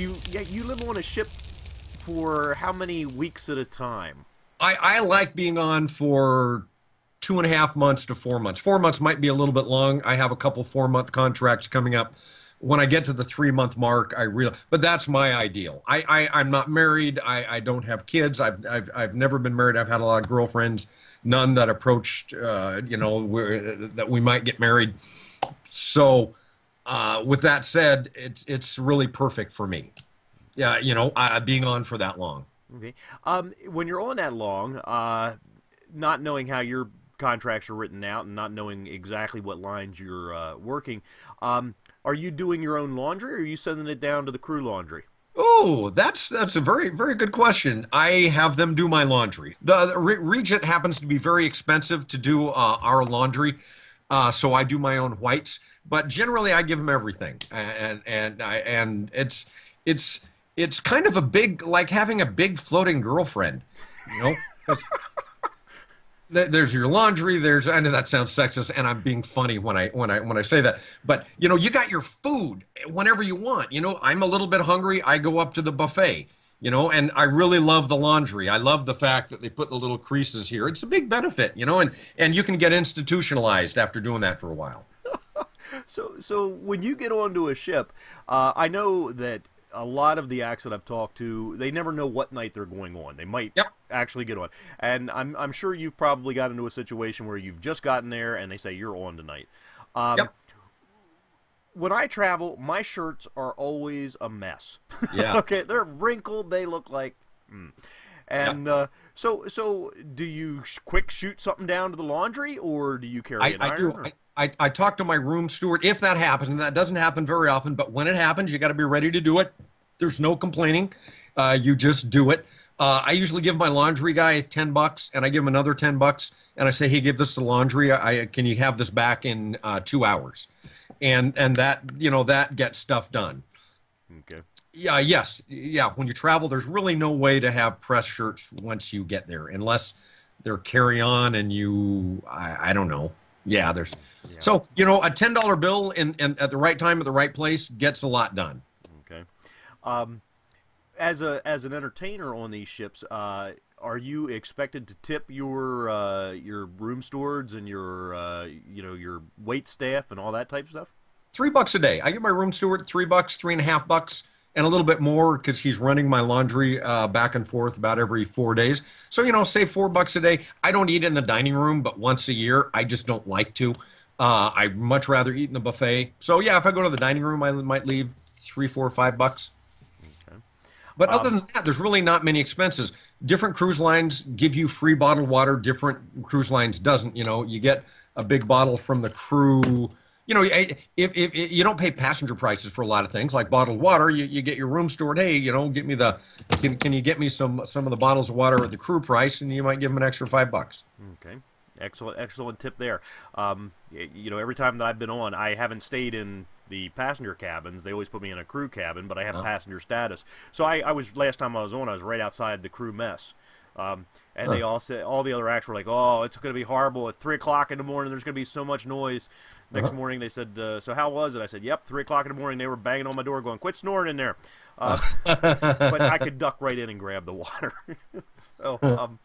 you live on a ship for how many weeks at a time? I like being on for 2.5 months to 4 months. 4 months might be a little bit long. I have a couple 4 month contracts coming up. When I get to the 3 month mark, but that's my ideal. I'm not married. I don't have kids. I've never been married. I've had a lot of girlfriends, none that approached, that we might get married. So, with that said, it's really perfect for me. Yeah, being on for that long. Okay. When you're on that long, not knowing how your contracts are written out and not knowing exactly what lines you're working, are you doing your own laundry or are you sending it down to the crew laundry? Oh, that's a very, very good question. I have them do my laundry. The Regent happens to be very expensive to do our laundry, so I do my own whites. But generally, I give them everything, and it's kind of a big, like having a big floating girlfriend, you know. 'Cause there's your laundry. I know that sounds sexist, and I'm being funny when I say that. But you got your food whenever you want. I'm a little bit hungry. I go up to the buffet. And I really love the laundry. I love the fact that they put the little creases here. It's a big benefit, and you can get institutionalized after doing that for a while. So when you get onto a ship, I know that a lot of the acts that I've talked to, they never know what night they're going on. They might Yep. actually get on, and I'm sure you've probably got into a situation where you've just gotten there and they say you're on tonight. Yep. When I travel, my shirts are always a mess. Yeah. Okay, they're wrinkled. They look like. And Yep. so do you quick shoot something down to the laundry, or do you carry an I iron? do. Or- I talk to my room steward if that happens, and that doesn't happen very often. But when it happens, you got to be ready to do it. There's no complaining. You just do it. I usually give my laundry guy $10, and I give him another $10, and I say, "Hey, give this to laundry. Can you have this back in 2 hours?" And that gets stuff done. Okay. Yeah. Yes. Yeah. When you travel, there's really no way to have press shirts once you get there, unless they're carry on and I don't know. Yeah, Yeah. so a $10 bill in at the right time at the right place gets a lot done. Okay. As an entertainer on these ships, are you expected to tip your room stewards and your wait staff and all that type of stuff? $3 a day. I give my room steward $3, $3.50, and a little bit more because he's running my laundry back and forth about every 4 days. So say $4 a day. I don't eat in the dining room, but once a year. I just don't like to. I'd much rather eat in the buffet. So yeah, if I go to the dining room, I might leave $3, $4, $5. Okay. But other than that, there's really not many expenses. Different cruise lines give you free bottled water. Different cruise lines doesn't. You get a big bottle from the crew. If you don't pay passenger prices for a lot of things like bottled water, you get your room steward. Hey, get me can you get me some of the bottles of water at the crew price, and you might give them an extra $5. Okay. Excellent tip there. Every time that I've been on, I haven't stayed in the passenger cabins. They always put me in a crew cabin, but I have passenger status. So last time I was on, I was right outside the crew mess. And they all said, all the other acts were like, "Oh, it's going to be horrible at 3 o'clock in the morning. There's going to be so much noise." Next morning, they said, "So how was it?" I said, "Yep, 3 o'clock in the morning. They were banging on my door, going, 'Quit snoring in there.'" But I could duck right in and grab the water. So,